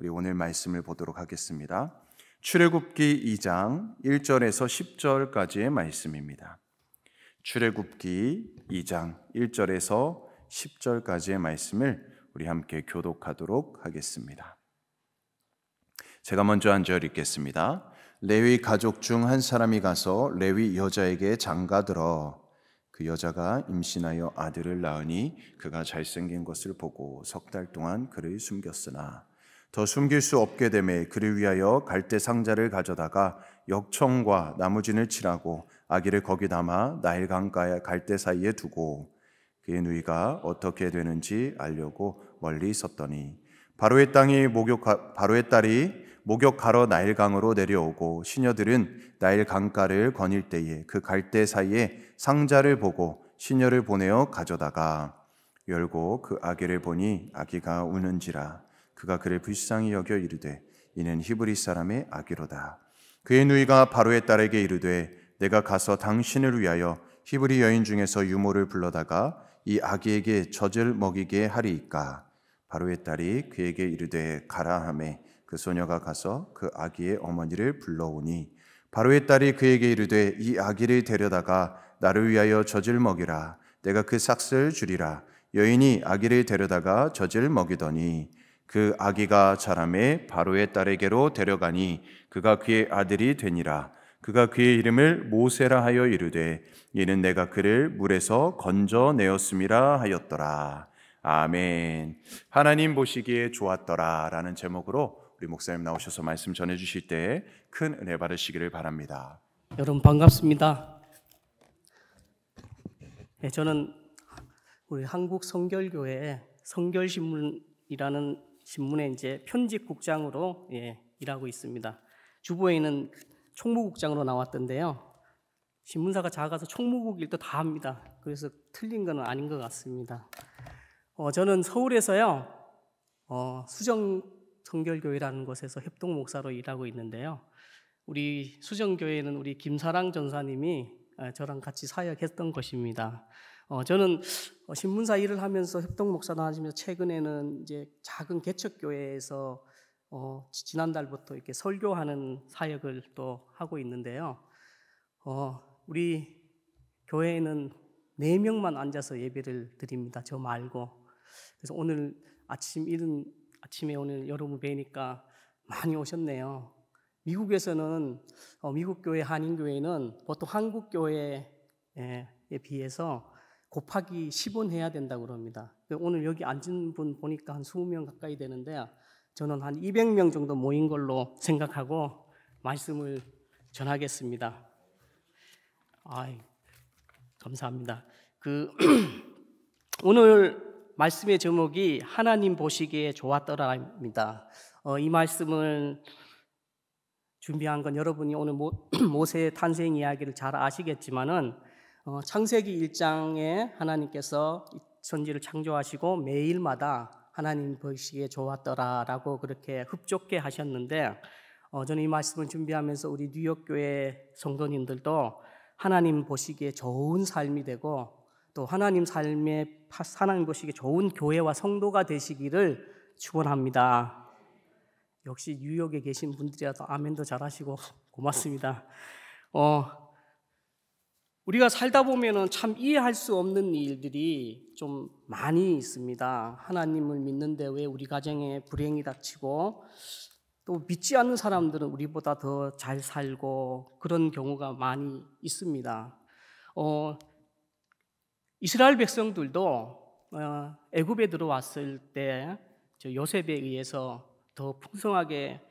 우리 오늘 말씀을 보도록 하겠습니다. 출애굽기 2장 1절에서 10절까지의 말씀입니다. 출애굽기 2장 1절에서 10절까지의 말씀을 우리 함께 교독하도록 하겠습니다. 제가 먼저 한 절 읽겠습니다. 레위 가족 중 한 사람이 가서 레위 여자에게 장가들어 그 여자가 임신하여 아들을 낳으니 그가 잘생긴 것을 보고 3달 동안 그를 숨겼으나 더 숨길 수 없게 되매 그를 위하여 갈대 상자를 가져다가 역청과 나무진을 칠하고 아기를 거기 담아 나일 강가의 갈대 사이에 두고 그의 누이가 어떻게 되는지 알려고 멀리 있었더니 바로의 딸이 목욕하러 나일 강으로 내려오고 시녀들은 나일 강가를 거닐 때에 그 갈대 사이에 상자를 보고 시녀를 보내어 가져다가 열고 그 아기를 보니 아기가 우는지라 그가 그를 불쌍히 여겨 이르되 이는 히브리 사람의 아기로다. 그의 누이가 바로의 딸에게 이르되 내가 가서 당신을 위하여 히브리 여인 중에서 유모를 불러다가 이 아기에게 젖을 먹이게 하리이까. 바로의 딸이 그에게 이르되 가라 하매 그 소녀가 가서 그 아기의 어머니를 불러오니 바로의 딸이 그에게 이르되 이 아기를 데려다가 나를 위하여 젖을 먹이라. 내가 그 삭슬 주리라. 여인이 아기를 데려다가 젖을 먹이더니 그 아기가 자라매 바로의 딸에게로 데려가니 그가 그의 아들이 되니라. 그가 그의 이름을 모세라 하여 이르되 이는 내가 그를 물에서 건져내었음이라 하였더라. 아멘. 하나님 보시기에 좋았더라 라는 제목으로 우리 목사님 나오셔서 말씀 전해주실 때 큰 은혜 받으시기를 바랍니다. 여러분 반갑습니다. 네, 저는 우리 한국 성결교회 성결신문이라는 신문의 이제 편집국장으로 일하고 있습니다. 주보에는 총무국장으로 나왔던데요. 신문사가 작아서 총무국 일도 다 합니다. 그래서 틀린 건 아닌 것 같습니다. 저는 서울에서요 수정 성결교회라는 곳에서 협동 목사로 일하고 있는데요. 우리 수정교회는 우리 김사랑 전사님이 저랑 같이 사역했던 것입니다. 저는 신문사 일을 하면서 협동 목사도 하시면서 최근에는 이제 작은 개척교회에서 지난달부터 이렇게 설교하는 사역을 또 하고 있는데요. 우리 교회에는 4명만 앉아서 예배를 드립니다. 저 말고. 그래서 오늘 아침에 오늘 여러분 뵈니까 많이 오셨네요. 미국에서는 미국 교회 한인교회는 보통 한국 교회에 비해서 곱하기 10원 해야 된다고 그럽니다. 오늘 여기 앉은 분 보니까 한 20명 가까이 되는데 저는 한 200명 정도 모인 걸로 생각하고 말씀을 전하겠습니다. 감사합니다. 오늘 말씀의 제목이 하나님 보시기에 좋았더라입니다. 이 말씀을 준비한 건 여러분이 오늘 모세의 탄생 이야기를 잘 아시겠지만은 창세기 1장에 하나님께서 천지를 창조하시고 매일마다 하나님 보시기에 좋았더라라고 그렇게 흡족해 하셨는데 저는 이 말씀을 준비하면서 우리 뉴욕교회 성도님들도 하나님 보시기에 좋은 삶이 되고 또 하나님 보시기에 좋은 교회와 성도가 되시기를 축원합니다. 역시 뉴욕에 계신 분들이라도 아멘도 잘하시고 고맙습니다. 우리가 살다 보면은 참 이해할 수 없는 일들이 좀 많이 있습니다. 하나님을 믿는데 왜 우리 가정에 불행이 닥치고 또 믿지 않는 사람들은 우리보다 더 잘 살고 그런 경우가 많이 있습니다. 이스라엘 백성들도 애굽에 들어왔을 때 요셉에 의해서 더 풍성하게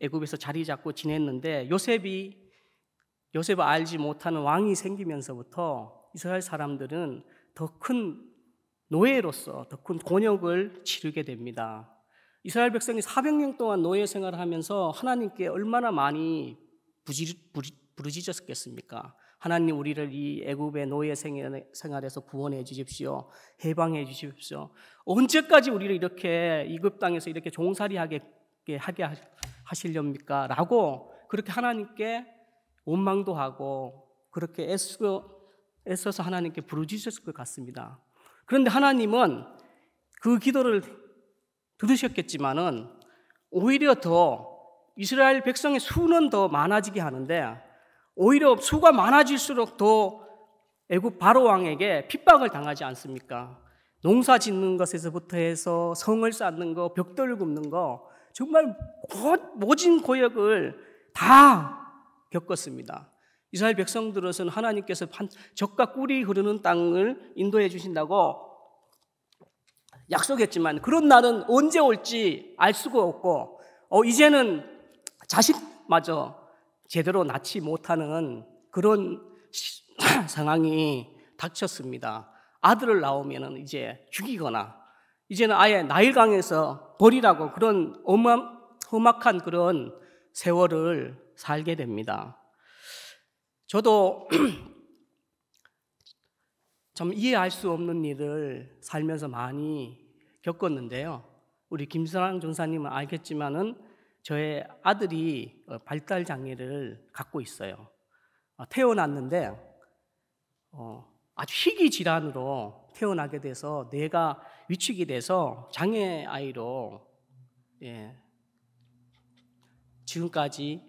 애굽에서 자리 잡고 지냈는데 요셉을 알지 못하는 왕이 생기면서부터 이스라엘 사람들은 더 큰 노예로서 더 큰 곤욕을 치르게 됩니다. 이스라엘 백성이 400년 동안 노예 생활을 하면서 하나님께 얼마나 많이 부르짖었겠습니까? 하나님 우리를 이 애굽의 노예 생활에서 구원해 주십시오. 해방해 주십시오. 언제까지 우리를 이렇게 이굽 땅에서 이렇게 종살이하게 하시렵니까? 라고 그렇게 하나님께 원망도 하고 그렇게 애써서 하나님께 부르짖었을 것 같습니다. 그런데 하나님은 그 기도를 들으셨겠지만은 오히려 더 이스라엘 백성의 수는 더 많아지게 하는데 오히려 수가 많아질수록 더 애굽 바로 왕에게 핍박을 당하지 않습니까? 농사 짓는 것에서부터 해서 성을 쌓는 거, 벽돌을 굽는 거 정말 모진 고역을 다 겪었습니다. 이스라엘 백성들은 하나님께서 젖과 꿀이 흐르는 땅을 인도해 주신다고 약속했지만 그런 날은 언제 올지 알 수가 없고 이제는 자식마저 제대로 낳지 못하는 그런 상황이 닥쳤습니다. 아들을 낳으면 이제 죽이거나 이제는 아예 나일강에서 버리라고 그런 험악한 그런 세월을 살게 됩니다. 저도 참 이해할 수 없는 일을 살면서 많이 겪었는데요. 우리 김선왕 전사님은 알겠지만은 저의 아들이 발달 장애를 갖고 있어요. 태어났는데 아주 희귀 질환으로 태어나게 돼서 뇌가 위축이 돼서 장애 아이로 지금까지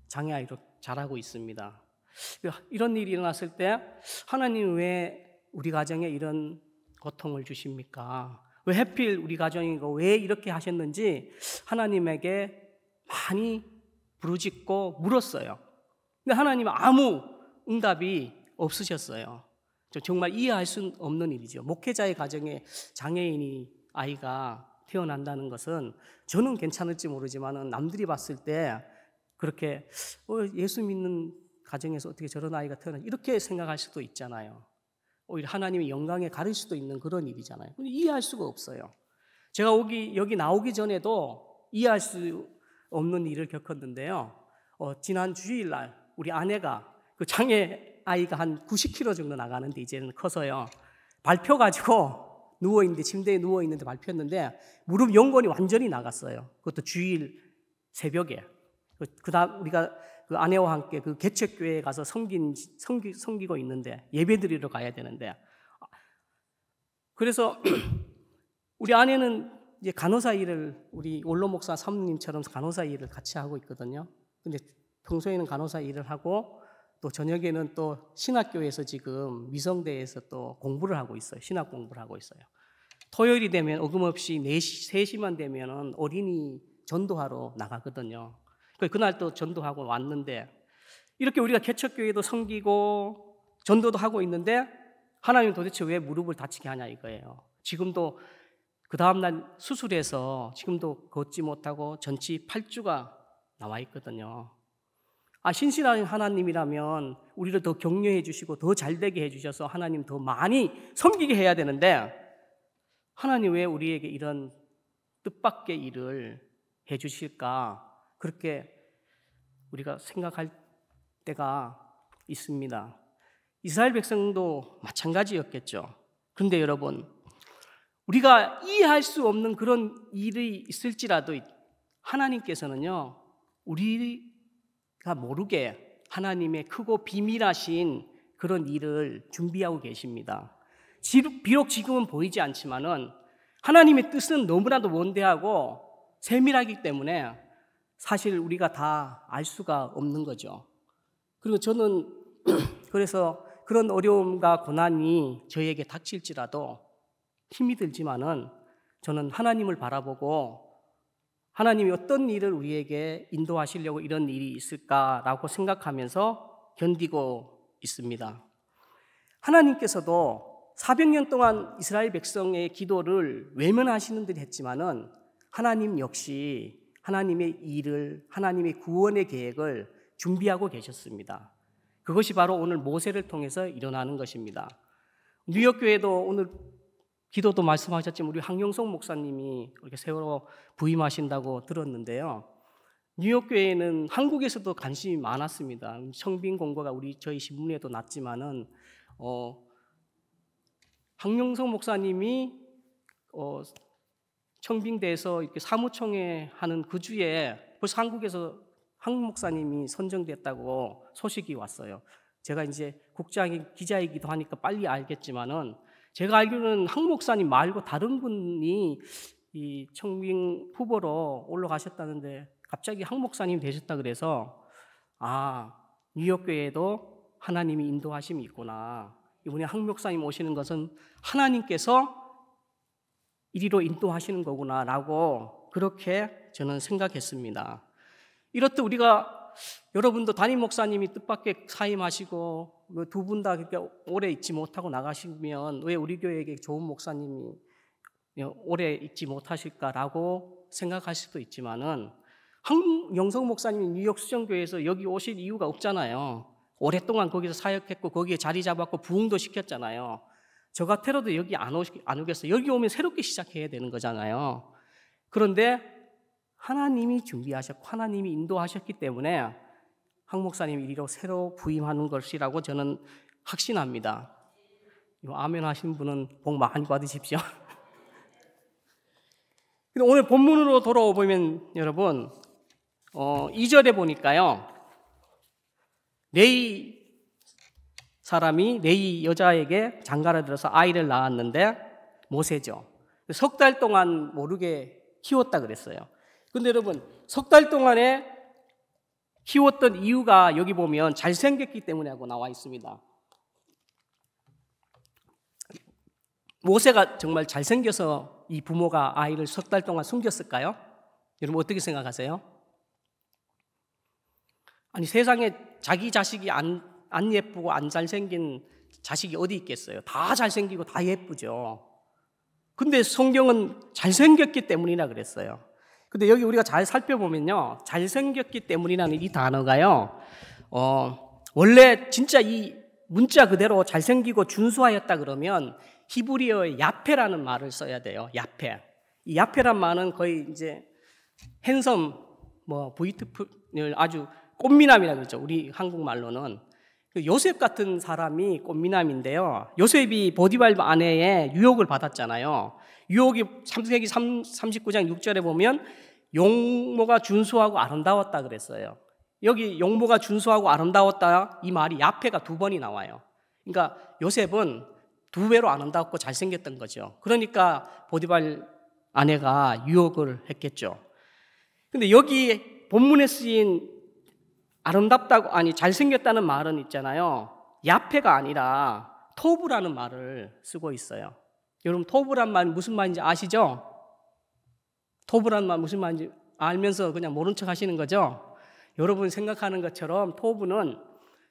장애 아이로 자라고 있습니다. 이런 일이 일어났을 때 하나님 왜 우리 가정에 이런 고통을 주십니까? 왜 하필 우리 가정이고 왜 이렇게 하셨는지 하나님에게 많이 부르짖고 물었어요. 근데 하나님은 아무 응답이 없으셨어요. 정말 이해할 수 없는 일이죠. 목회자의 가정에 장애인이 아이가 태어난다는 것은 저는 괜찮을지 모르지만 남들이 봤을 때 그렇게 예수 믿는 가정에서 어떻게 저런 아이가 태어나 이렇게 생각할 수도 있잖아요. 오히려 하나님의 영광에 가릴 수도 있는 그런 일이잖아요. 근데 이해할 수가 없어요. 제가 여기 나오기 전에도 이해할 수 없는 일을 겪었는데요. 지난 주일날 우리 아내가 그 장애 아이가 한 90kg 정도 나가는데 이제는 커서요. 밟혀가지고 누워있는데 침대에 누워있는데 밟혔는데 무릎 연골이 완전히 나갔어요. 그것도 주일 새벽에. 그다음 우리가 그 아내와 함께 그 개척교회에 가서 섬기고 있는데 예배드리러 가야 되는데 그래서 우리 아내는 이제 간호사 일을 우리 원로 목사 사모님처럼 간호사 일을 같이 하고 있거든요. 근데 평소에는 간호사 일을 하고 또 저녁에는 또 신학교에서 지금 미성대에서 또 공부를 하고 있어요. 신학 공부를 하고 있어요. 토요일이 되면 어김없이 4시, 3시만 되면 어린이 전도하러 나가거든요. 그날 또 전도하고 왔는데 이렇게 우리가 개척교회도 섬기고 전도도 하고 있는데 하나님 도대체 왜 무릎을 다치게 하냐 이거예요. 지금도 그 다음날 수술해서 지금도 걷지 못하고 전치 8주가 나와 있거든요. 신실한 하나님이라면 우리를 더 격려해 주시고 더 잘되게 해 주셔서 하나님 더 많이 섬기게 해야 되는데 하나님 왜 우리에게 이런 뜻밖의 일을 해 주실까? 그렇게 우리가 생각할 때가 있습니다. 이스라엘 백성도 마찬가지였겠죠. 그런데 여러분, 우리가 이해할 수 없는 그런 일이 있을지라도 하나님께서는요, 우리가 모르게 하나님의 크고 비밀하신 그런 일을 준비하고 계십니다. 비록 지금은 보이지 않지만은 하나님의 뜻은 너무나도 원대하고 세밀하기 때문에 사실 우리가 다 알 수가 없는 거죠. 그리고 저는 그래서 그런 어려움과 고난이 저에게 닥칠지라도 힘이 들지만은 저는 하나님을 바라보고 하나님이 어떤 일을 우리에게 인도하시려고 이런 일이 있을까라고 생각하면서 견디고 있습니다. 하나님께서도 400년 동안 이스라엘 백성의 기도를 외면하시는 듯 했지만은 하나님 역시 하나님의 일을, 하나님의 구원의 계획을 준비하고 계셨습니다. 그것이 바로 오늘 모세를 통해서 일어나는 것입니다. 뉴욕교회도 오늘 기도도 말씀하셨지만 우리 황영석 목사님이 이렇게 새로 부임하신다고 들었는데요. 뉴욕교회는 한국에서도 관심이 많았습니다. 청빙 공고가 저희 신문에도 났지만은 황영석 목사님이 청빙대에서 이렇게 사무총회 하는 그 주에 벌써 한국에서 황 목사님이 선정됐다고 소식이 왔어요. 제가 이제 기자이기도 하니까 빨리 알겠지만은 제가 알기로는 황 목사님 말고 다른 분이 이 청빙 후보로 올라가셨다는데 갑자기 한 목사님 되셨다 그래서 뉴욕교회에도 하나님이 인도하심이 있구나. 이번에 한 목사님 오시는 것은 하나님께서 이리로 인도하시는 거구나라고 그렇게 저는 생각했습니다. 이렇듯 우리가 여러분도 담임 목사님이 뜻밖의 사임하시고 두 분 다 그렇게 오래 있지 못하고 나가시면 왜 우리 교회에게 좋은 목사님이 오래 있지 못하실까라고 생각하실 수도 있지만은 영성 목사님이 뉴욕 수정교회에서 여기 오실 이유가 없잖아요. 오랫동안 거기서 사역했고 거기에 자리 잡았고 부흥도 시켰잖아요. 저 같아도 여기 안 오겠어요. 여기 오면 새롭게 시작해야 되는 거잖아요. 그런데 하나님이 준비하셨고 하나님이 인도하셨기 때문에 한 목사님이 이리로 새로 부임하는 것이라고 저는 확신합니다. 아멘 하신 분은 복 많이 받으십시오. 오늘 본문으로 돌아오면 여러분 2절에 보니까요. 레위 사람이 레위 여자에게 장가를 들어서 아이를 낳았는데 모세죠. 석 달 동안 모르게 키웠다 그랬어요. 근데 여러분 석 달 동안에 키웠던 이유가 여기 보면 잘생겼기 때문에 하고 나와 있습니다. 모세가 정말 잘생겨서 이 부모가 아이를 석 달 동안 숨겼을까요? 여러분 어떻게 생각하세요? 아니 세상에 자기 자식이 안 예쁘고 안 잘생긴 자식이 어디 있겠어요? 다 잘생기고 다 예쁘죠. 근데 성경은 잘생겼기 때문이라 그랬어요. 근데 여기 우리가 잘 살펴보면요, 잘생겼기 때문이라는 이 단어가요, 원래 진짜 이 문자 그대로 잘생기고 준수하였다 그러면 히브리어의 야페라는 말을 써야 돼요. 야페. 이 야페란 말은 거의 이제 핸섬, 뷰티풀을 아주 꽃미남이라 그러죠. 우리 한국말로는. 요셉 같은 사람이 꽃미남인데요. 요셉이 보디발 아내의 유혹을 받았잖아요. 유혹이 창세기 39장 6절에 보면 용모가 준수하고 아름다웠다 그랬어요. 여기 용모가 준수하고 아름다웠다 이 말이 야페가 2번이 나와요. 그러니까 요셉은 2배로 아름답고 잘생겼던 거죠. 그러니까 보디발 아내가 유혹을 했겠죠. 근데 여기 본문에 쓰인 아름답다고 잘생겼다는 말은 있잖아요. 야페가 아니라 토브라는 말을 쓰고 있어요. 여러분 토브란 말 무슨 말인지 아시죠? 토브란 말 무슨 말인지 알면서 그냥 모른 척 하시는 거죠? 여러분 생각하는 것처럼 토브는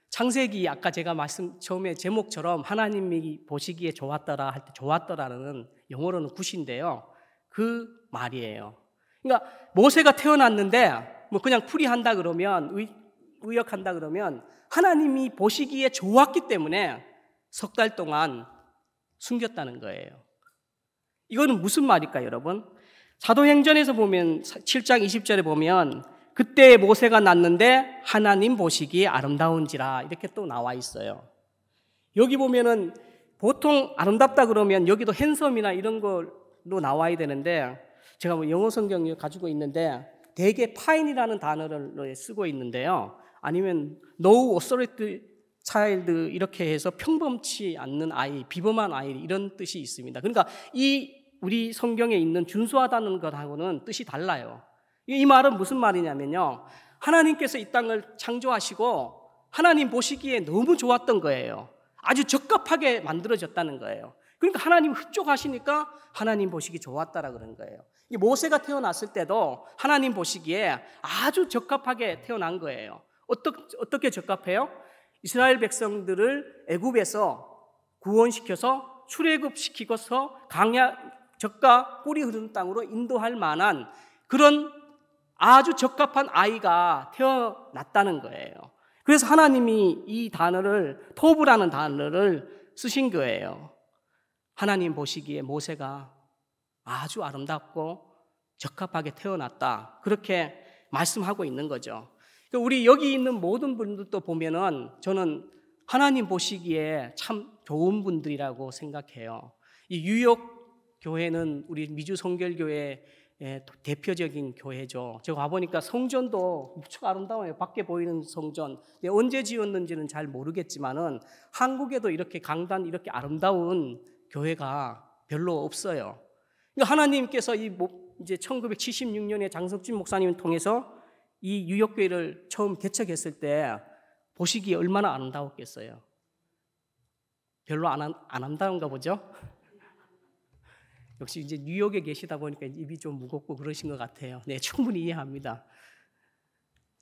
창세기 아까 제가 처음에 제목처럼 하나님이 보시기에 좋았더라 할 때 좋았더라는 영어로는 굿인데요. 그 말이에요. 그러니까 모세가 태어났는데 그냥 풀이한다 그러면 의역한다 그러면 하나님이 보시기에 좋았기 때문에 석 달 동안 숨겼다는 거예요. 이거는 무슨 말일까요, 여러분? 사도행전에서 보면 7장 20절에 보면 그때 모세가 낳는데 하나님 보시기에 아름다운지라 이렇게 또 나와 있어요. 여기 보면은 보통 아름답다 그러면 여기도 핸섬이나 이런 걸로 나와야 되는데 제가 영어 성경을 가지고 있는데 대개 파인이라는 단어를 쓰고 있는데요. 아니면 no authority child 이렇게 해서 평범치 않는 아이, 비범한 아이 이런 뜻이 있습니다. 그러니까 우리 성경에 있는 준수하다는 것하고는 뜻이 달라요. 이 말은 무슨 말이냐면요. 하나님께서 이 땅을 창조하시고 하나님 보시기에 너무 좋았던 거예요. 아주 적합하게 만들어졌다는 거예요. 그러니까 하나님 흡족하시니까 하나님 보시기 좋았다라 그런 거예요. 모세가 태어났을 때도 하나님 보시기에 아주 적합하게 태어난 거예요. 어떻게 적합해요? 이스라엘 백성들을 애굽에서 구원시켜서 출애굽시키고서 젖과 꿀이 흐르는 땅으로 인도할 만한 그런 아주 적합한 아이가 태어났다는 거예요. 그래서 하나님이 이 단어를 토브라는 단어를 쓰신 거예요. 하나님 보시기에 모세가 아주 아름답고 적합하게 태어났다. 그렇게 말씀하고 있는 거죠. 우리 여기 있는 모든 분들도 보면은 저는 하나님 보시기에 참 좋은 분들이라고 생각해요. 이 뉴욕 교회는 우리 미주 성결교회의 대표적인 교회죠. 제가 와보니까 성전도 무척 아름다워요. 밖에 보이는 성전. 언제 지었는지는 잘 모르겠지만은 한국에도 이렇게 강단 이렇게 아름다운 교회가 별로 없어요. 그러니까 하나님께서 이제 1976년에 장석진 목사님을 통해서 이 뉴욕교회를 처음 개척했을 때 보시기에 얼마나 아름다웠겠어요. 별로 안 아름다운가 보죠? 역시 이제 뉴욕에 계시다 보니까 입이 좀 무겁고 그러신 것 같아요. 네, 충분히 이해합니다.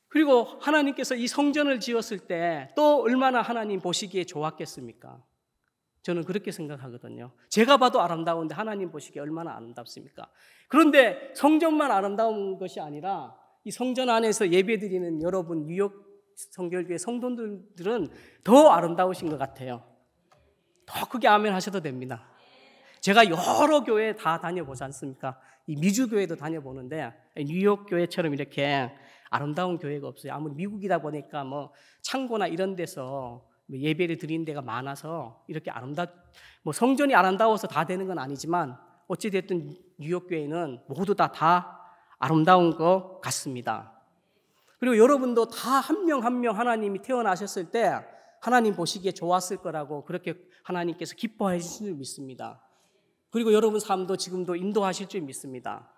그리고 하나님께서 이 성전을 지었을 때 또 얼마나 하나님 보시기에 좋았겠습니까? 저는 그렇게 생각하거든요. 제가 봐도 아름다운데 하나님 보시기에 얼마나 아름답습니까? 그런데 성전만 아름다운 것이 아니라 이 성전 안에서 예배드리는 여러분 뉴욕 성결교회 성도들은 더 아름다우신 것 같아요. 더 크게 아멘 하셔도 됩니다. 제가 여러 교회 다 다녀보지 않습니까? 이 미주교회도 다녀보는데 뉴욕 교회처럼 이렇게 아름다운 교회가 없어요. 아무리 미국이다 보니까 뭐 창고나 이런 데서 예배를 드리는 데가 많아서 이렇게 성전이 아름다워서 다 되는 건 아니지만 어찌됐든 뉴욕 교회는 모두 다 아름다운 것 같습니다. 그리고 여러분도 다 한 명 한 명 하나님이 태어나셨을 때 하나님 보시기에 좋았을 거라고 그렇게 하나님께서 기뻐해 주실 줄 믿습니다. 그리고 여러분 삶도 지금도 인도하실 줄 믿습니다.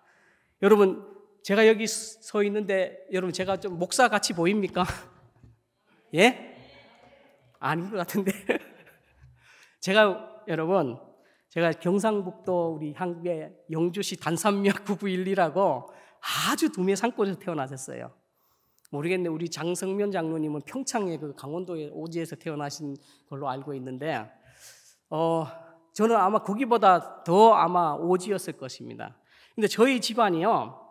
여러분 제가 여기 서 있는데 여러분 제가 좀 목사 같이 보입니까? 예? 아닌 것 같은데 제가 경상북도 우리 한국의 영주시 단산면 9912라고 아주 두메 산골에서 태어나셨어요. 모르겠네. 우리 장성면 장로님은 평창의 그 강원도의 오지에서 태어나신 걸로 알고 있는데 저는 아마 거기보다 더 아마 오지였을 것입니다. 근데 저희 집안이요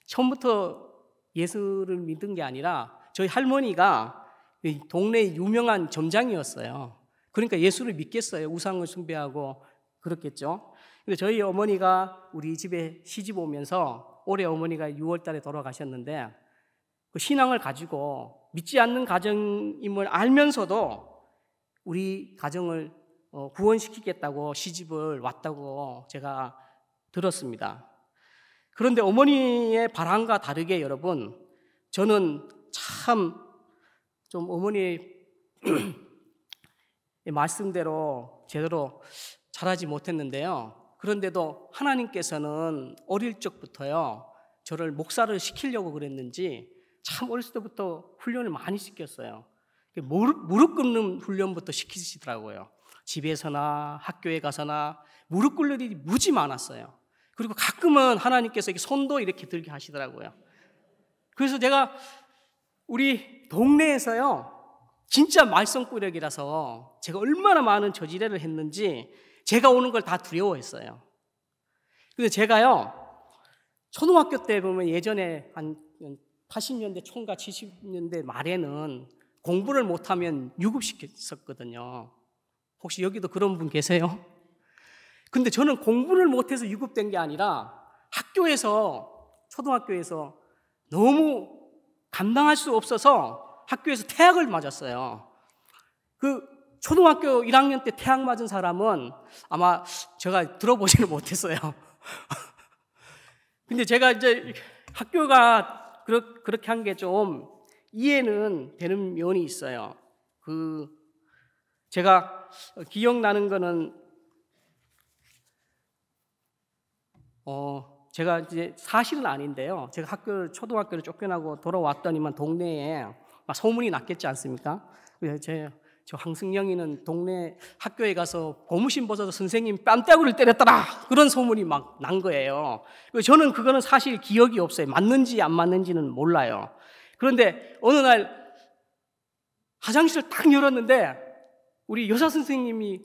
처음부터 예수를 믿은 게 아니라 저희 할머니가 동네 유명한 점장이었어요. 그러니까 예수를 믿겠어요. 우상을 숭배하고 그렇겠죠. 근데 저희 어머니가 우리 집에 시집 오면서 올해 어머니가 6월 달에 돌아가셨는데 그 신앙을 가지고 믿지 않는 가정임을 알면서도 우리 가정을 구원시키겠다고 시집을 왔다고 제가 들었습니다. 그런데 어머니의 바람과 다르게 여러분, 저는 참 좀 어머니의 말씀대로 제대로 잘하지 못했는데요. 그런데도 하나님께서는 어릴 적부터요, 저를 목사를 시키려고 그랬는지 참 어렸을 때부터 훈련을 많이 시켰어요. 무릎 꿇는 훈련부터 시키시더라고요. 집에서나 학교에 가서나 무릎 꿇는 일이 무지 많았어요. 그리고 가끔은 하나님께서 손도 이렇게 들게 하시더라고요. 그래서 제가 우리 동네에서요, 진짜 말썽꾸러기라서 제가 얼마나 많은 저지레를 했는지 제가 오는 걸 다 두려워했어요. 근데 제가요, 초등학교 때 보면 예전에 한 80년대 총과 70년대 말에는 공부를 못하면 유급시켰었거든요. 혹시 여기도 그런 분 계세요? 근데 저는 공부를 못해서 유급된 게 아니라 초등학교에서 너무 감당할 수 없어서 학교에서 태학을 맞았어요. 그 초등학교 1학년 때 태학 맞은 사람은 아마 제가 들어보지는 못했어요. 근데 제가 이제 학교가 그렇게 한 게 좀 이해는 되는 면이 있어요. 제가 기억나는 거는 제가 이제 사실은 아닌데요. 제가 초등학교를 쫓겨나고 돌아왔더니만 동네에 막 소문이 났겠지 않습니까? 저 황승영이는 동네 학교에 가서 고무신 벗어서 선생님 뺨따구를 때렸더라, 그런 소문이 막 난 거예요. 저는 그거는 사실 기억이 없어요. 맞는지 안 맞는지는 몰라요. 그런데 어느 날 화장실을 딱 열었는데 우리 여사 선생님이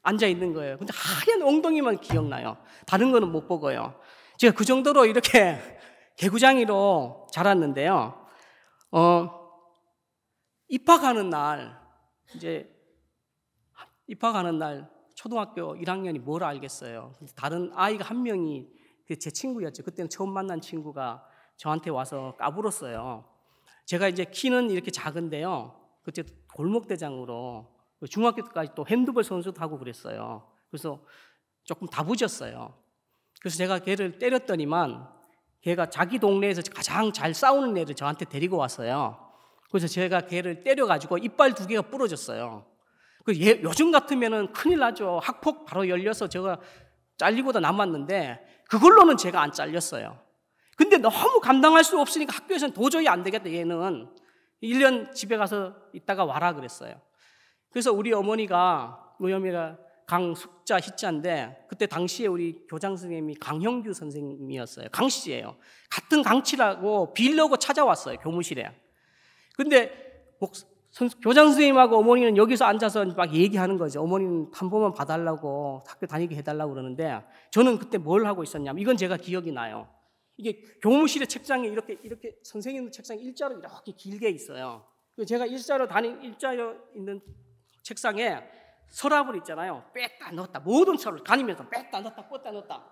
앉아 있는 거예요. 근데 하얀 엉덩이만 기억나요. 다른 거는 못 보고요. 제가 그 정도로 이렇게 개구장이로 자랐는데요. 입학하는 날 초등학교 1학년이 뭘 알겠어요. 다른 아이가 한 명이 제 친구였죠. 그때는 처음 만난 친구가 저한테 와서 까불었어요. 제가 이제 키는 이렇게 작은데요. 그때 골목대장으로 중학교 때까지 또 핸드볼 선수도 하고 그랬어요. 그래서 조금 다부졌어요. 그래서 제가 걔를 때렸더니만 걔가 자기 동네에서 가장 잘 싸우는 애를 저한테 데리고 왔어요. 그래서 제가 걔를 때려가지고 이빨 2개가 부러졌어요. 요즘 같으면은 큰일 나죠. 학폭 바로 열려서 제가 잘리고도 남았는데 그걸로는 제가 안 잘렸어요. 근데 너무 감당할 수 없으니까 학교에서는 도저히 안 되겠다. 얘는 1년 집에 가서 있다가 와라 그랬어요. 그래서 우리 어머니가 강숙자 희자인데 그때 당시에 우리 교장 선생님이 강형규 선생님이었어요. 강씨예요. 같은 강치라고 빌려고 찾아왔어요. 교무실에. 근데 교장 선생님하고 어머니는 여기서 앉아서 막 얘기하는 거죠. 어머니는 한 번만 봐달라고 학교 다니게 해달라고 그러는데 저는 그때 뭘 하고 있었냐면 이건 제가 기억이 나요. 이게 교무실의 책장에 이렇게 선생님 책상에 일자로 이렇게 길게 있어요. 제가 일자로 있는 책상에 서랍을 있잖아요. 뺐다 넣었다 모든 서랍을 다니면서 뺐다 넣었다 뺐다 넣었다.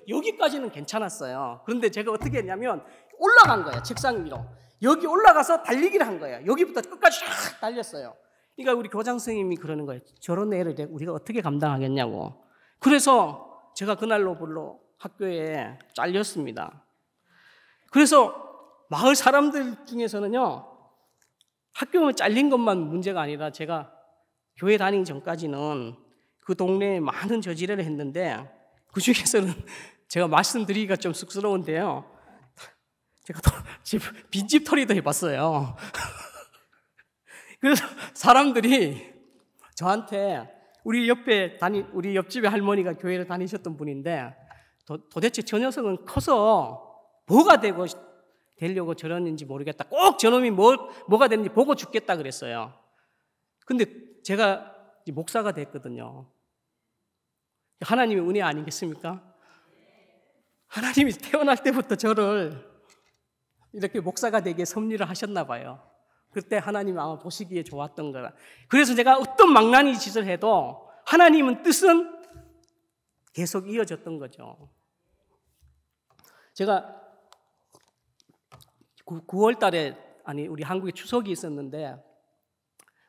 여기까지는 괜찮았어요. 그런데 제가 어떻게 했냐면 올라간 거예요. 책상 위로. 여기 올라가서 달리기를 한 거예요. 여기부터 끝까지 쫙 달렸어요. 그러니까 우리 교장 선생님이 그러는 거예요. 저런 애를 우리가 어떻게 감당하겠냐고. 그래서 제가 그날로 학교에 잘렸습니다. 그래서 마을 사람들 중에서는요, 학교에 잘린 것만 문제가 아니라 제가 교회 다니기 전까지는 그 동네에 많은 저지레를 했는데 그 중에서는 제가 말씀드리기가 좀 쑥스러운데요. 제가 빈집 털이도 해봤어요. 그래서 사람들이 저한테 우리 옆집에 할머니가 교회를 다니셨던 분인데 도대체 저 녀석은 커서 뭐가 되려고 저러는지 모르겠다. 꼭 저놈이 뭐가 되는지 보고 죽겠다 그랬어요. 근데 제가 목사가 됐거든요. 하나님의 은혜 아니겠습니까? 하나님이 태어날 때부터 저를 이렇게 목사가 되게 섭리를 하셨나 봐요. 그때 하나님이 아마 보시기에 좋았던 거라. 그래서 제가 어떤 망나니 짓을 해도 하나님은 뜻은 계속 이어졌던 거죠. 제가 9월 달에 우리 한국에 추석이 있었는데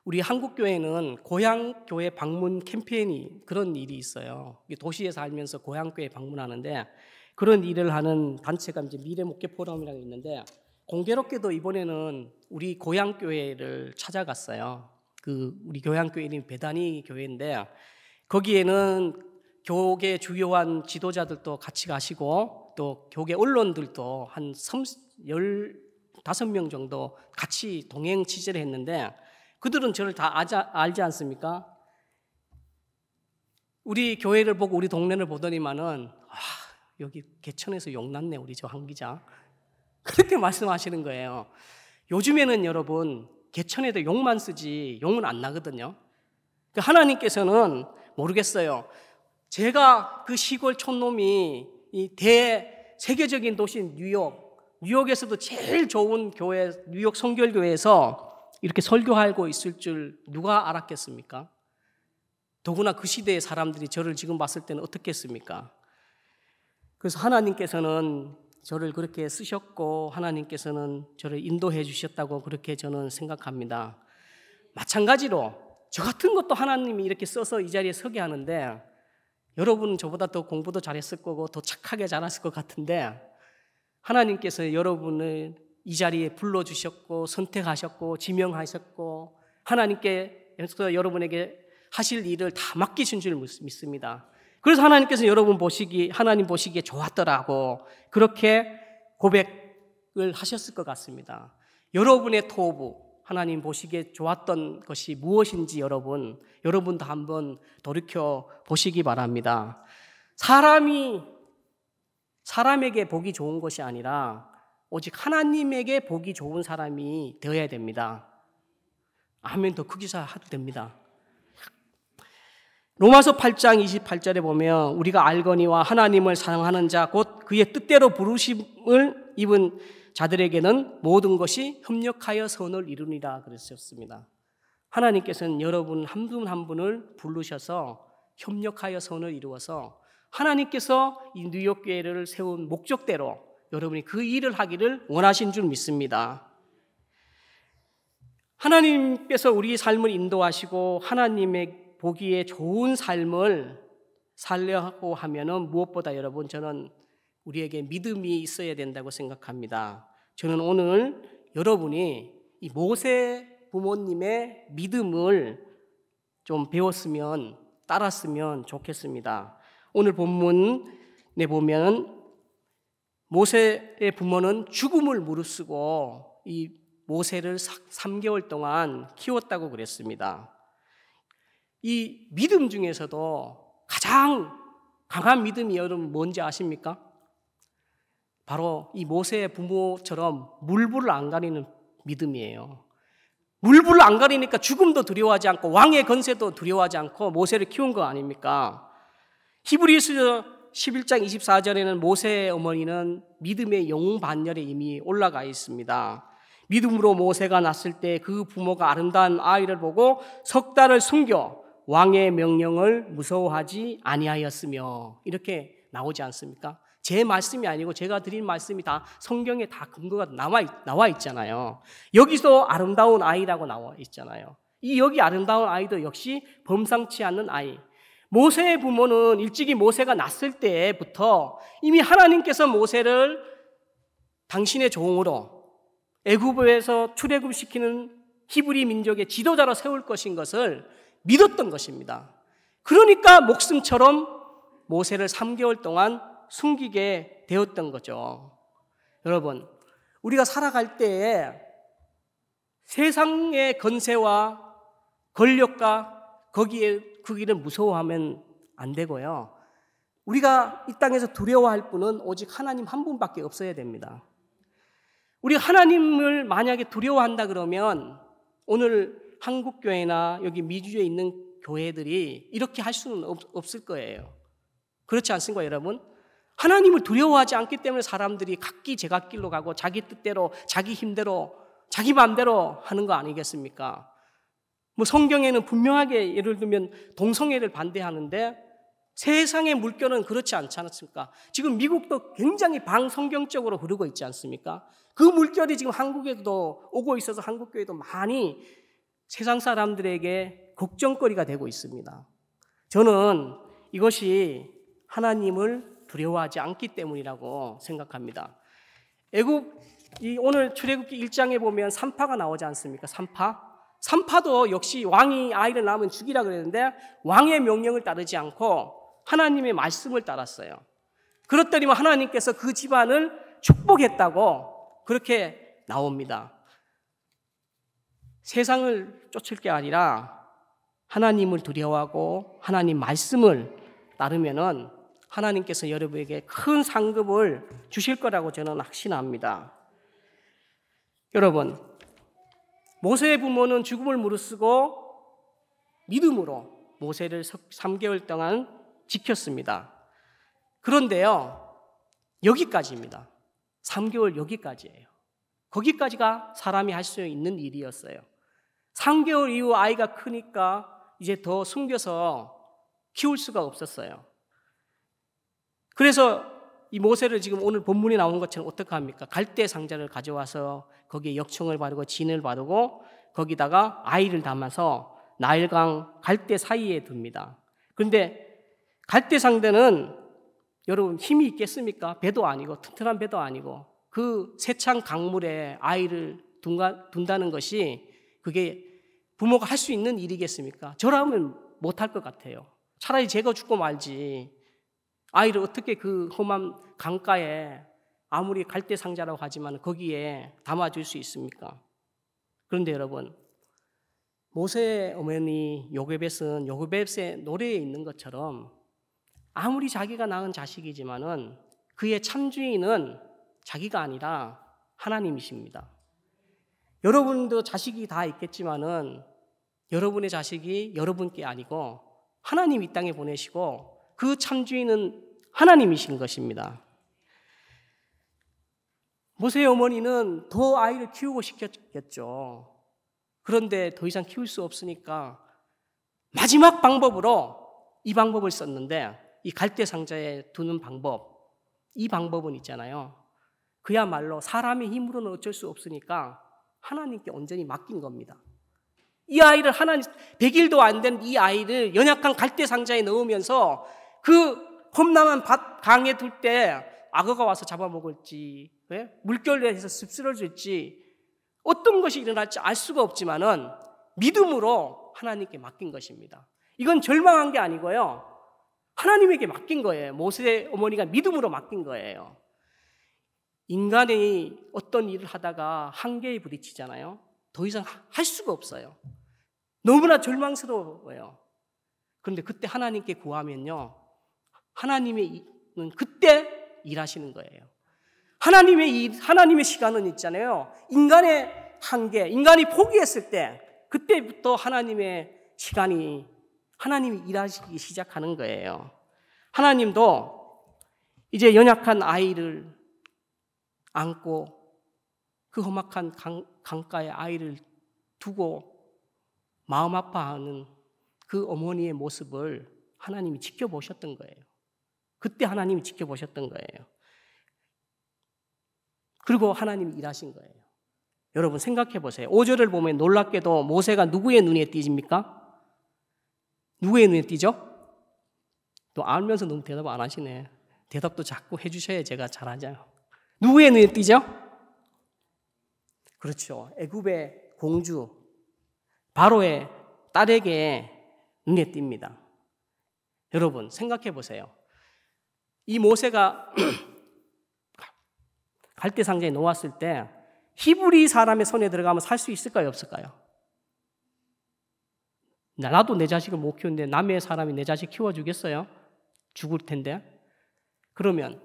우리 한국교회는 고향교회 방문 캠페인이 그런 일이 있어요. 도시에 살면서 고향교회 방문하는데 그런 일을 하는 단체가 이제 미래목회 포럼이라고 있는데 공교롭게도 이번에는 우리 고향교회를 찾아갔어요. 우리 고향교회 이름이 배단위 교회인데 거기에는 교계 주요한 지도자들도 같이 가시고 또 교계 언론들도 한 15명 정도 같이 동행 취재를 했는데 그들은 저를 다 알지 않습니까? 우리 교회를 보고 우리 동네를 보더니만은 여기 개천에서 욕 났네 우리 저 한 기자 그렇게 말씀하시는 거예요. 요즘에는 여러분 개천에도 욕만 쓰지 용은 안 나거든요. 하나님께서는 모르겠어요. 제가 그 시골 촌놈이 이 대세계적인 도시인 뉴욕에서도 제일 좋은 교회 뉴욕 성결교회에서 이렇게 설교하고 있을 줄 누가 알았겠습니까? 더구나 그 시대의 사람들이 저를 지금 봤을 때는 어떻겠습니까? 그래서 하나님께서는 저를 그렇게 쓰셨고 하나님께서는 저를 인도해 주셨다고 그렇게 저는 생각합니다. 마찬가지로 저 같은 것도 하나님이 이렇게 써서 이 자리에 서게 하는데 여러분은 저보다 더 공부도 잘했을 거고 더 착하게 자랐을 것 같은데 하나님께서 여러분을 이 자리에 불러주셨고 선택하셨고 지명하셨고 하나님께서 여러분에게 하실 일을 다 맡기신 줄 믿습니다. 그래서 하나님께서 하나님 보시기에 좋았더라고 그렇게 고백을 하셨을 것 같습니다. 여러분의 토부 하나님 보시기에 좋았던 것이 무엇인지 여러분도 한번 돌이켜 보시기 바랍니다. 사람에게 보기 좋은 것이 아니라 오직 하나님에게 보기 좋은 사람이 되어야 됩니다. 아멘. 더 크게 해도 됩니다. 로마서 8장 28절에 보면 우리가 알거니와 하나님을 사랑하는 자 곧 그의 뜻대로 부르심을 입은 자들에게는 모든 것이 협력하여 선을 이루니라 그랬었습니다. 하나님께서는 여러분 한 분 한 분을 부르셔서 협력하여 선을 이루어서 하나님께서 이 뉴욕 교회를 세운 목적대로 여러분이 그 일을 하기를 원하신 줄 믿습니다. 하나님께서 우리 삶을 인도하시고 하나님의 보기에 좋은 삶을 살려고 하면은 무엇보다 여러분 저는 우리에게 믿음이 있어야 된다고 생각합니다. 저는 오늘 여러분이 이 모세 부모님의 믿음을 좀 배웠으면 따랐으면 좋겠습니다. 오늘 본문에 보면 모세의 부모는 죽음을 무릅쓰고 이 모세를 3개월 동안 키웠다고 그랬습니다. 이 믿음 중에서도 가장 강한 믿음이 여러분 뭔지 아십니까? 바로 이 모세의 부모처럼 물불을 안 가리는 믿음이에요. 물불을 안 가리니까 죽음도 두려워하지 않고 왕의 권세도 두려워하지 않고 모세를 키운 거 아닙니까? 히브리서 11장 24절에는 모세의 어머니는 믿음의 영반열에 이미 올라가 있습니다. 믿음으로 모세가 낳았을 때 그 부모가 아름다운 아이를 보고 석 달을 숨겨 왕의 명령을 무서워하지 아니하였으며, 이렇게 나오지 않습니까? 제 말씀이 아니고 제가 드린 말씀이 다 성경에 다 근거가 나와 있잖아요. 여기서 아름다운 아이라고 나와 있잖아요. 이 여기 아름다운 아이도 역시 범상치 않는 아이. 모세의 부모는 일찍이 모세가 낳았을 때부터 이미 하나님께서 모세를 당신의 종으로 애굽에서 출애굽시키는 히브리 민족의 지도자로 세울 것인 것을 믿었던 것입니다. 그러니까 목숨처럼 모세를 3개월 동안 숨기게 되었던 거죠. 여러분, 우리가 살아갈 때에 세상의 권세와 권력과 그 길을 무서워하면 안 되고요. 우리가 이 땅에서 두려워할 분은 오직 하나님 한 분밖에 없어야 됩니다. 우리가 하나님을 만약에 두려워한다 그러면 오늘 한국교회나 여기 미주에 있는 교회들이 이렇게 할 수는 없을 거예요. 그렇지 않습니까, 여러분? 하나님을 두려워하지 않기 때문에 사람들이 각기 제각길로 가고 자기 뜻대로, 자기 힘대로, 자기 마음대로 하는 거 아니겠습니까? 뭐 성경에는 분명하게 예를 들면 동성애를 반대하는데 세상의 물결은 그렇지 않지 않습니까? 지금 미국도 굉장히 반성경적으로 흐르고 있지 않습니까? 그 물결이 지금 한국에도 오고 있어서 한국교회도 많이 세상 사람들에게 걱정거리가 되고 있습니다. 저는 이것이 하나님을 두려워하지 않기 때문이라고 생각합니다. 오늘 출애굽기 1장에 보면 산파가 나오지 않습니까? 산파도 역시 왕이 아이를 낳으면 죽이라 그랬는데 왕의 명령을 따르지 않고 하나님의 말씀을 따랐어요. 그렇더니만 하나님께서 그 집안을 축복했다고 그렇게 나옵니다. 세상을 쫓을 게 아니라 하나님을 두려워하고 하나님 말씀을 따르면은 하나님께서 여러분에게 큰 상급을 주실 거라고 저는 확신합니다. 여러분, 모세의 부모는 죽음을 무릅쓰고 믿음으로 모세를 3개월 동안 지켰습니다. 그런데요, 여기까지입니다. 3개월 여기까지예요. 거기까지가 사람이 할 수 있는 일이었어요. 3개월 이후 아이가 크니까 이제 더 숨겨서 키울 수가 없었어요. 그래서 이 모세를 지금 오늘 본문에 나온 것처럼 어떻게 합니까? 갈대 상자를 가져와서 거기에 역청을 바르고 진을 바르고 거기다가 아이를 담아서 나일강 갈대 사이에 둡니다. 그런데 갈대 상자는 여러분 힘이 있겠습니까? 배도 아니고 튼튼한 배도 아니고 그 세찬 강물에 아이를 둔다는 것이 그게 부모가 할 수 있는 일이겠습니까? 저라면 못할 것 같아요. 차라리 제가 죽고 말지 아이를 어떻게 그 험한 강가에 아무리 갈대 상자라고 하지만 거기에 담아줄 수 있습니까? 그런데 여러분, 모세의 어머니 요게벳은 요게벳의 노래에 있는 것처럼 아무리 자기가 낳은 자식이지만은 그의 참주인은 자기가 아니라 하나님이십니다. 여러분도 자식이 다 있겠지만은 여러분의 자식이 여러분께 아니고 하나님 이 땅에 보내시고 그 참주인은 하나님이신 것입니다. 모세의 어머니는 더 아이를 키우고 싶겠죠. 그런데 더 이상 키울 수 없으니까 마지막 방법으로 이 방법을 썼는데 이 갈대 상자에 두는 방법, 이 방법은 있잖아요. 그야말로 사람의 힘으로는 어쩔 수 없으니까 하나님께 온전히 맡긴 겁니다. 이 아이를 100일도 안 된 이 아이를 연약한 갈대 상자에 넣으면서 그 험난한 강에 둘 때 악어가 와서 잡아먹을지 물결에서 씁쓸어질지 어떤 것이 일어날지 알 수가 없지만은 믿음으로 하나님께 맡긴 것입니다. 이건 절망한 게 아니고요. 하나님에게 맡긴 거예요. 모세 어머니가 믿음으로 맡긴 거예요. 인간이 어떤 일을 하다가 한계에 부딪히잖아요. 더 이상 할 수가 없어요. 너무나 절망스러워요. 그런데 그때 하나님께 구하면요, 하나님은 그때 일하시는 거예요. 하나님의 시간은 있잖아요. 인간의 한계, 인간이 포기했을 때 그때부터 하나님의 시간이, 하나님이 일하시기 시작하는 거예요. 하나님도 이제 연약한 아이를 안고 그 험악한 강가에 아이를 두고 마음 아파하는 그 어머니의 모습을 하나님이 지켜보셨던 거예요. 그때 하나님이 지켜보셨던 거예요. 그리고 하나님이 일하신 거예요. 여러분 생각해 보세요. 5절을 보면 놀랍게도 모세가 누구의 눈에 띄십니까? 누구의 눈에 띄죠? 또 알면서 너무 대답 안 하시네. 대답도 자꾸 해주셔야 제가 잘하죠. 누구의 눈에 띄죠? 그렇죠. 애굽의 공주 바로의 딸에게 눈에 띕니다. 여러분 생각해 보세요. 이 모세가 갈대상자에 놓았을 때 히브리 사람의 손에 들어가면 살 수 있을까요? 없을까요? 나도 내 자식을 못 키우는데 남의 사람이 내 자식 키워주겠어요? 죽을 텐데. 그러면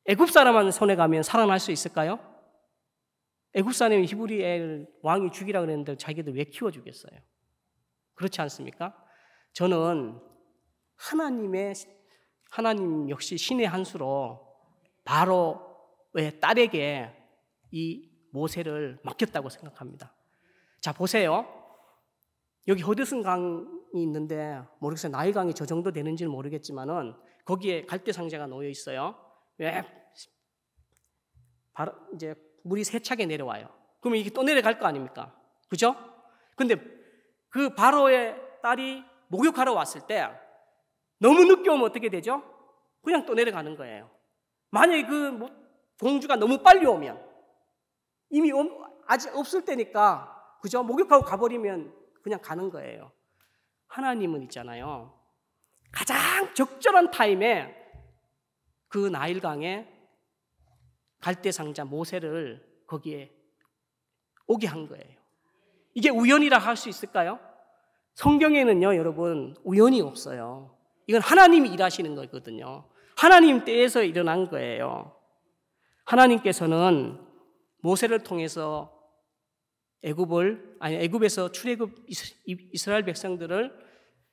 애굽 사람한 손에 가면 살아날 수 있을까요? 애굽 사람이 히브리 애를 왕이 죽이라 그랬는데 자기들 왜 키워주겠어요? 그렇지 않습니까? 저는 하나님 역시 신의 한 수로 바로의 딸에게 이 모세를 맡겼다고 생각합니다. 자, 보세요. 여기 허드슨 강이 있는데 모르겠어요. 나일 강이 저 정도 되는지는 모르겠지만은 거기에 갈대상자가 놓여 있어요. 왜? 바로 이제 물이 세차게 내려와요. 그러면 이게 또 내려갈 거 아닙니까? 그죠? 근데 그 바로의 딸이 목욕하러 왔을 때 너무 늦게 오면 어떻게 되죠? 그냥 또 내려가는 거예요. 만약에 그 공주가 너무 빨리 오면 이미 아직 없을 때니까, 그죠? 목욕하고 가버리면 그냥 가는 거예요. 하나님은 있잖아요. 가장 적절한 타임에 그 나일강에 갈대상자 모세를 거기에 오게 한 거예요. 이게 우연이라 할 수 있을까요? 성경에는요, 여러분, 우연이 없어요. 이건 하나님이 일하시는 거거든요. 하나님 때에서 일어난 거예요. 하나님께서는 모세를 통해서 애굽에서 이스라엘 백성들을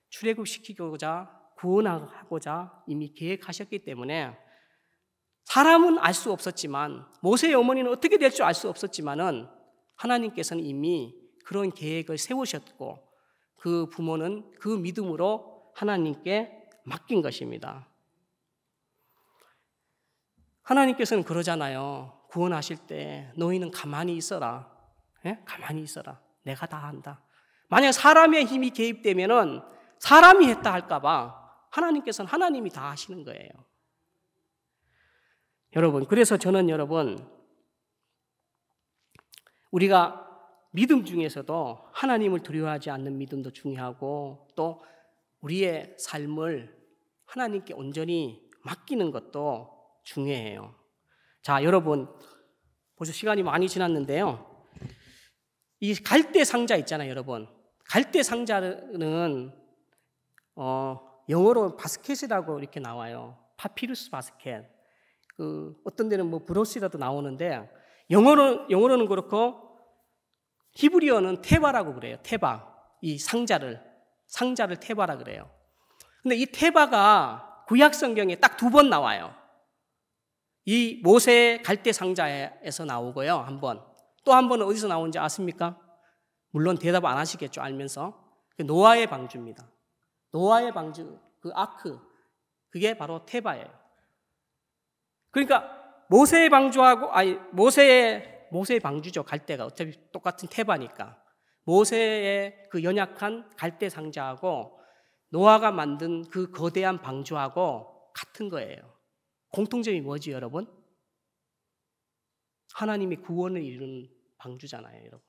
출애굽시키고자 구원하고자 이미 계획하셨기 때문에 사람은 알 수 없었지만, 모세의 어머니는 어떻게 될 줄 알 수 없었지만은 하나님께서는 이미 그런 계획을 세우셨고 그 부모는 그 믿음으로 하나님께 맡긴 것입니다. 하나님께서는 그러잖아요. 구원하실 때 너희는 가만히 있어라. 예? 가만히 있어라. 내가 다 한다. 만약 사람의 힘이 개입되면은 사람이 했다 할까봐 하나님께서는 하나님이 다 하시는 거예요. 여러분, 그래서 저는 우리가 믿음 중에서도 하나님을 두려워하지 않는 믿음도 중요하고 또 우리의 삶을 하나님께 온전히 맡기는 것도 중요해요. 자, 여러분, 벌써 시간이 많이 지났는데요. 이 갈대 상자 있잖아요, 여러분. 갈대 상자는 영어로 바스켓이라고 이렇게 나와요. 파피루스 바스켓. 어떤 데는 브로시라도 나오는데 영어로는 그렇고 히브리어는 테바라고 그래요. 테바. 이 상자를 테바라 그래요. 근데 이 테바가 구약 성경에 딱 2번 나와요. 이 모세 갈대 상자에서 나오고요. 한 번. 또 한 번은 어디서 나오는지 아십니까? 물론 대답 안 하시겠죠, 알면서. 노아의 방주입니다. 노아의 방주, 그 아크, 그게 바로 테바예요. 그러니까 모세의 방주하고, 모세의 방주죠, 갈대가. 어차피 똑같은 테바니까. 모세의 그 연약한 갈대 상자하고 노아가 만든 그 거대한 방주하고 같은 거예요. 공통점이 뭐지, 여러분? 하나님이 구원을 이루는 방주잖아요, 여러분.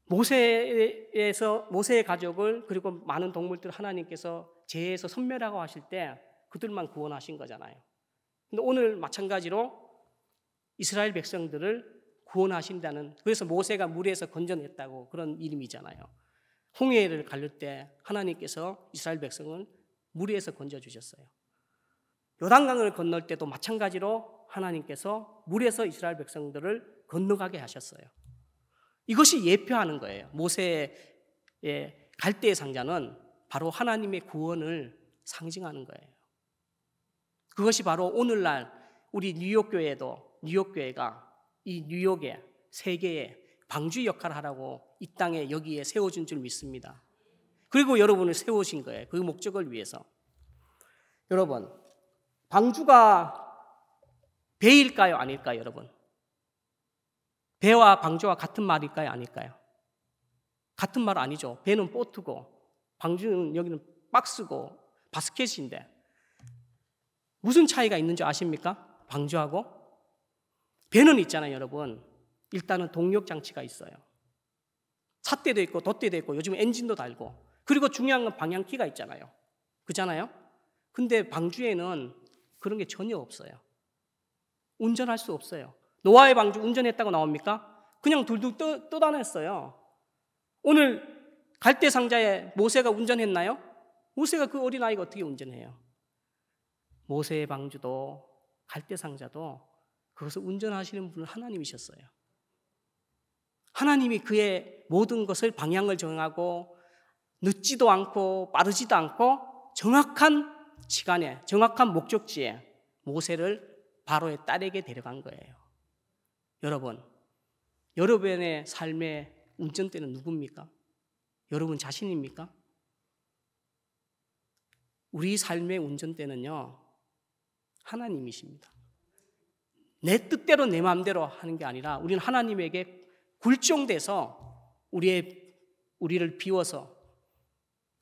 모세의 가족을, 그리고 많은 동물들을 하나님께서 죄에서 선멸하고 하실 때 그들만 구원하신 거잖아요. 근데 오늘 마찬가지로 이스라엘 백성들을 구원하신다는, 그래서 모세가 물에서 건져냈다고 그런 이름이잖아요. 홍해를 가를 때 하나님께서 이스라엘 백성을 물에서 건져주셨어요. 요단강을 건널 때도 마찬가지로 하나님께서 물에서 이스라엘 백성들을 건너가게 하셨어요. 이것이 예표하는 거예요. 모세의 갈대의 상자는 바로 하나님의 구원을 상징하는 거예요. 그것이 바로 오늘날 우리 뉴욕교회가 이 뉴욕의 세계의 방주 역할을 하라고 이 땅에 여기에 세워준 줄 믿습니다. 그리고 여러분을 세우신 거예요. 그 목적을 위해서. 여러분, 방주가 배일까요? 아닐까요? 여러분, 배와 방주와 같은 말일까요? 아닐까요? 같은 말 아니죠. 배는 보트고 방주는 여기는 박스고 바스켓인데 무슨 차이가 있는 줄 아십니까? 방주하고 배는 있잖아요. 여러분, 일단은 동력 장치가 있어요. 삿대도 있고 돛대도 있고 요즘 엔진도 달고, 그리고 중요한 건 방향키가 있잖아요. 그렇잖아요? 근데 방주에는 그런 게 전혀 없어요. 운전할 수 없어요. 노아의 방주 운전했다고 나옵니까? 그냥 둘둘 떠다녔어요. 오늘 갈대 상자에 모세가 운전했나요? 모세가 그 어린아이가 어떻게 운전해요? 모세의 방주도 갈대 상자도 그것을 운전하시는 분은 하나님이셨어요. 하나님이 그의 모든 것을 방향을 정하고 늦지도 않고 빠르지도 않고 정확한 시간에 정확한 목적지에 모세를 바로의 딸에게 데려간 거예요. 여러분, 여러분의 삶의 운전대는 누굽니까? 여러분 자신입니까? 우리 삶의 운전대는요, 하나님이십니다. 내 뜻대로 내 마음대로 하는 게 아니라 우리는 하나님에게 굴종돼서 우리를 비워서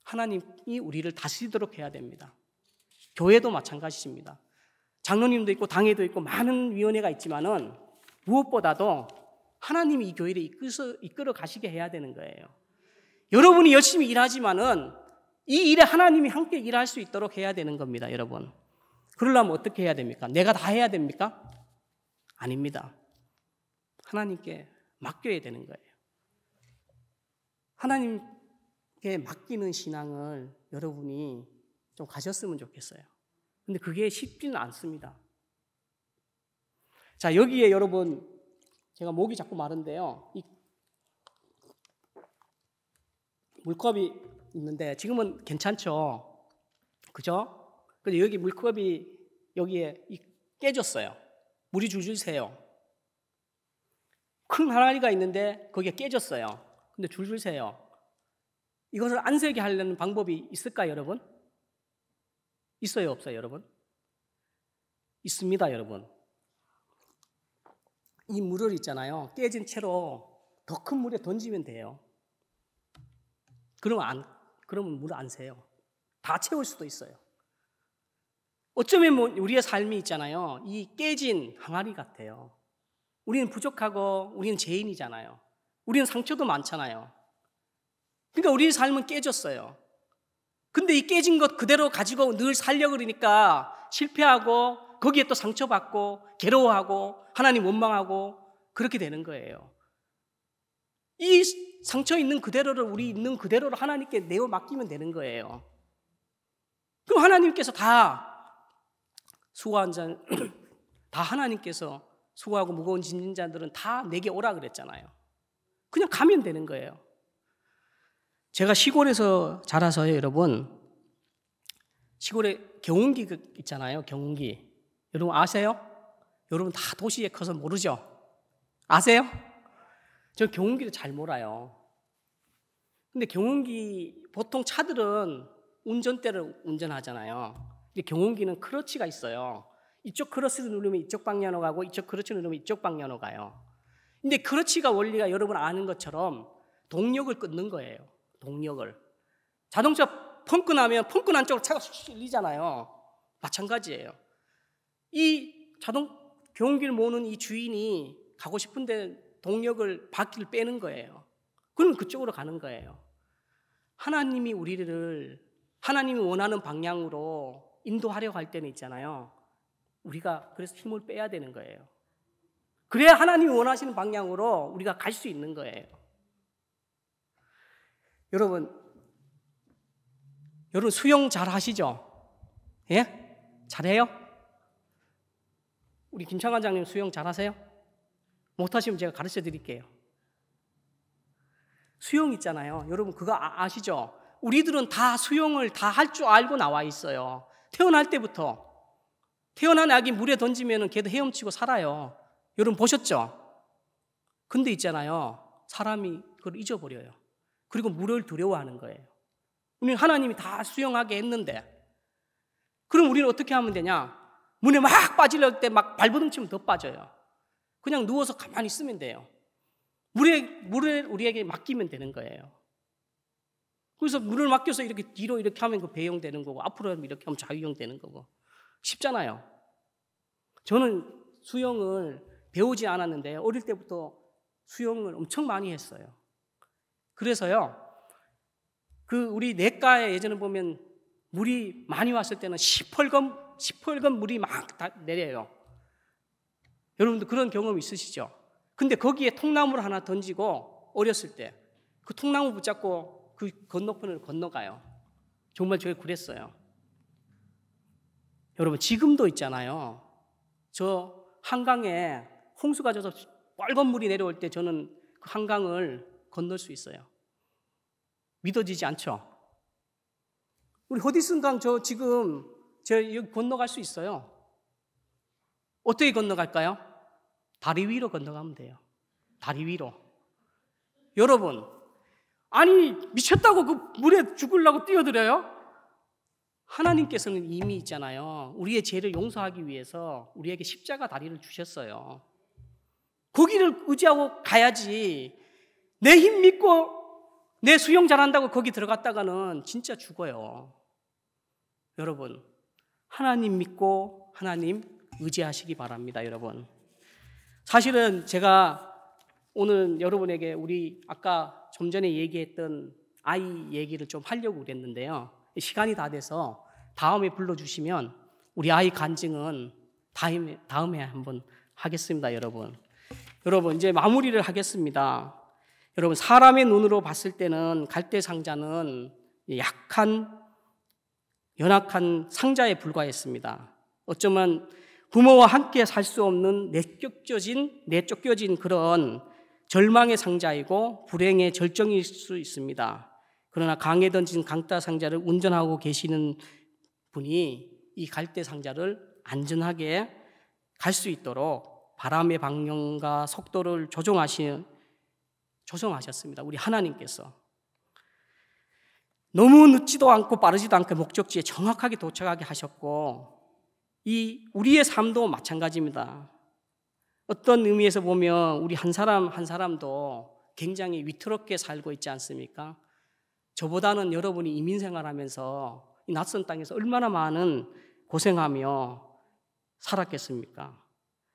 하나님이 우리를 다스리도록 해야 됩니다. 교회도 마찬가지입니다. 장로님도 있고 당회도 있고 많은 위원회가 있지만은 무엇보다도 하나님이 이 교회를 이끌어 가시게 해야 되는 거예요. 여러분이 열심히 일하지만은 이 일에 하나님이 함께 일할 수 있도록 해야 되는 겁니다, 여러분. 그러려면 어떻게 해야 됩니까? 내가 다 해야 됩니까? 아닙니다. 하나님께 맡겨야 되는 거예요. 하나님께 맡기는 신앙을 여러분이 좀 가졌으면 좋겠어요. 근데 그게 쉽지는 않습니다. 자, 여기에 여러분, 제가 목이 자꾸 마른데요. 이 물컵이 있는데 지금은 괜찮죠? 그죠? 근데 여기 물컵이 여기에 깨졌어요. 물이 줄줄 새요. 큰 항아리가 있는데 거기에 깨졌어요. 근데 줄줄 새요. 이것을 안 새게 하려는 방법이 있을까요, 여러분? 있어요, 없어요, 여러분? 있습니다, 여러분. 이 물을 있잖아요. 깨진 채로 더 큰 물에 던지면 돼요. 그러면 물 안 새요. 다 채울 수도 있어요. 어쩌면 우리의 삶이 있잖아요. 이 깨진 항아리 같아요. 우리는 부족하고 우리는 죄인이잖아요. 우리는 상처도 많잖아요. 그러니까 우리의 삶은 깨졌어요. 근데 이 깨진 것 그대로 가지고 늘 살려고 그러니까 실패하고 거기에 또 상처받고 괴로워하고 하나님 원망하고 그렇게 되는 거예요. 이 상처 있는 그대로를 우리 있는 그대로를 하나님께 내어 맡기면 되는 거예요. 그럼 하나님께서 다 수고한 자, 다 하나님께서 수고하고 무거운 짐진 자들은 다 내게 오라 그랬잖아요. 그냥 가면 되는 거예요. 제가 시골에서 자라서요, 여러분. 시골에 경운기 있잖아요, 경운기. 여러분 아세요? 여러분 다 도시에 커서 모르죠? 아세요? 저 경운기를 잘 몰아요. 근데 경운기, 보통 차들은 운전대를 운전하잖아요. 근데 경운기는 크러치가 있어요. 이쪽 크러치를 누르면 이쪽 방향으로 가고 이쪽 크러치를 누르면 이쪽 방향으로 가요. 근데 크러치가 원리가 여러분 아는 것처럼 동력을 끊는 거예요. 동력을. 자동차 펑크 나면 펑크 난 쪽으로 차가 실리잖아요. 마찬가지예요. 이 경운기를 모는 이 주인이 가고 싶은데 동력을 바퀴를 빼는 거예요. 그럼 그쪽으로 가는 거예요. 하나님이 우리를 하나님이 원하는 방향으로 인도하려고 할 때는 있잖아요. 우리가 그래서 힘을 빼야 되는 거예요. 그래야 하나님이 원하시는 방향으로 우리가 갈 수 있는 거예요. 여러분 수영 잘 하시죠? 예? 잘해요? 우리 김창관장님 수영 잘 하세요? 못하시면 제가 가르쳐 드릴게요. 수영 있잖아요. 여러분 그거 아시죠? 우리들은 다 수영을 다 할 줄 알고 나와 있어요. 태어날 때부터. 태어난 아기 물에 던지면 걔도 헤엄치고 살아요. 여러분 보셨죠? 근데 있잖아요. 사람이 그걸 잊어버려요. 그리고 물을 두려워하는 거예요. 우리는 하나님이 다 수영하게 했는데 그럼 우리는 어떻게 하면 되냐? 물에 막 빠지려고 때 막 발버둥 치면 더 빠져요. 그냥 누워서 가만히 있으면 돼요. 물을 우리에게 맡기면 되는 거예요. 그래서 물을 맡겨서 이렇게 뒤로 이렇게 하면 그 배영 되는 거고 앞으로 이렇게 하면 자유형 되는 거고 쉽잖아요. 저는 수영을 배우지 않았는데 어릴 때부터 수영을 엄청 많이 했어요. 그래서요. 우리 냇가에 예전에 보면 물이 많이 왔을 때는 시뻘건 물이 막 다 내려요. 여러분들 그런 경험 있으시죠? 근데 거기에 통나무를 하나 던지고 어렸을 때 그 통나무 붙잡고 그 건너편을 건너가요. 정말 저희 그랬어요. 여러분 지금도 있잖아요. 저 한강에 홍수가 져서 빨간 물이 내려올 때 저는 그 한강을 건널 수 있어요. 믿어지지 않죠? 우리 허디슨 강 지금 여기 건너갈 수 있어요. 어떻게 건너갈까요? 다리 위로 건너가면 돼요. 다리 위로. 여러분, 아니 미쳤다고 그 물에 죽으려고 뛰어들어요? 하나님께서는 이미 있잖아요. 우리의 죄를 용서하기 위해서 우리에게 십자가 다리를 주셨어요. 거기를 의지하고 가야지. 내 힘 믿고 내 수영 잘한다고 거기 들어갔다가는 진짜 죽어요. 여러분, 하나님 믿고 하나님 의지하시기 바랍니다. 여러분, 사실은 제가 오늘 여러분에게 우리 아까 좀 전에 얘기했던 아이 얘기를 좀 하려고 그랬는데요. 시간이 다 돼서 다음에 불러주시면 우리 아이 간증은 다음에 한번 하겠습니다. 여러분 이제 마무리를 하겠습니다. 여러분 사람의 눈으로 봤을 때는 갈대상자는 연약한 상자에 불과했습니다. 어쩌면 부모와 함께 살 수 없는 내쫓겨진 그런 절망의 상자이고 불행의 절정일 수 있습니다. 그러나 강에 던진 강타 상자를 운전하고 계시는 분이 이 갈대 상자를 안전하게 갈 수 있도록 바람의 방향과 속도를 조정하셨습니다. 우리 하나님께서 너무 늦지도 않고 빠르지도 않고 목적지에 정확하게 도착하게 하셨고 우리의 삶도 마찬가지입니다. 어떤 의미에서 보면 우리 한 사람 한 사람도 굉장히 위태롭게 살고 있지 않습니까? 저보다는 여러분이 이민생활하면서 이 낯선 땅에서 얼마나 많은 고생하며 살았겠습니까?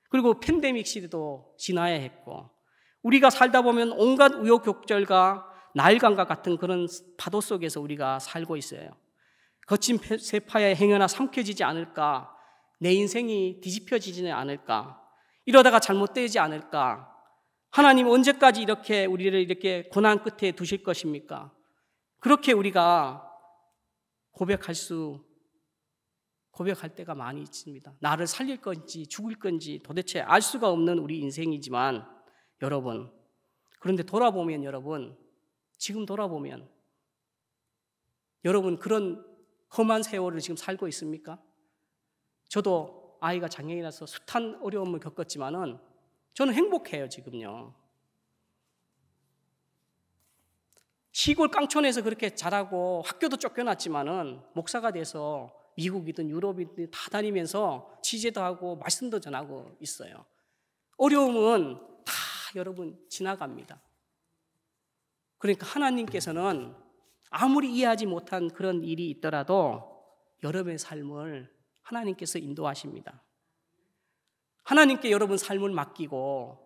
그리고 팬데믹 시대도 지나야 했고 우리가 살다 보면 온갖 우여곡절과 나일강과 같은 그런 파도 속에서 우리가 살고 있어요. 거친 세파의 행여나 삼켜지지 않을까? 내 인생이 뒤집혀지지는 않을까? 이러다가 잘못되지 않을까? 하나님 언제까지 우리를 이렇게 고난 끝에 두실 것입니까? 그렇게 우리가 고백할 때가 많이 있습니다. 나를 살릴 건지 죽을 건지 도대체 알 수가 없는 우리 인생이지만 여러분, 그런데 지금 돌아보면 여러분 그런 험한 세월을 지금 살고 있습니까? 저도 아이가 장애인이라서 숱한 어려움을 겪었지만은 저는 행복해요, 지금요. 시골 깡촌에서 그렇게 자라고 학교도 쫓겨났지만은 목사가 돼서 미국이든 유럽이든 다 다니면서 취재도 하고 말씀도 전하고 있어요. 어려움은 다 여러분 지나갑니다. 그러니까 하나님께서는 아무리 이해하지 못한 그런 일이 있더라도 여러분의 삶을 하나님께서 인도하십니다. 하나님께 여러분 삶을 맡기고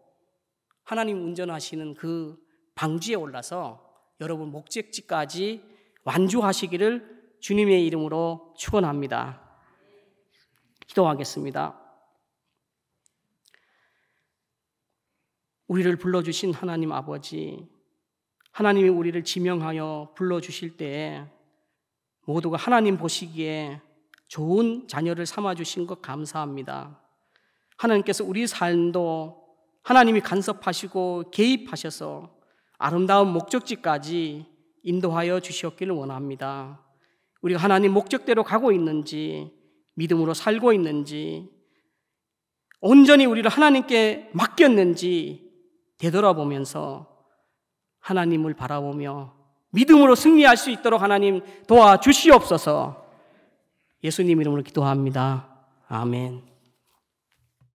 하나님 운전하시는 그 방주에 올라서 여러분 목적지까지 완주하시기를 주님의 이름으로 축원합니다. 기도하겠습니다. 우리를 불러주신 하나님 아버지, 하나님이 우리를 지명하여 불러주실 때에 모두가 하나님 보시기에 좋은 자녀를 삼아주신 것 감사합니다. 하나님께서 우리 삶도 하나님이 간섭하시고 개입하셔서 아름다운 목적지까지 인도하여 주시었기를 원합니다. 우리가 하나님 목적대로 가고 있는지, 믿음으로 살고 있는지, 온전히 우리를 하나님께 맡겼는지 되돌아보면서 하나님을 바라보며 믿음으로 승리할 수 있도록 하나님 도와주시옵소서. 예수님 이름으로 기도합니다. 아멘.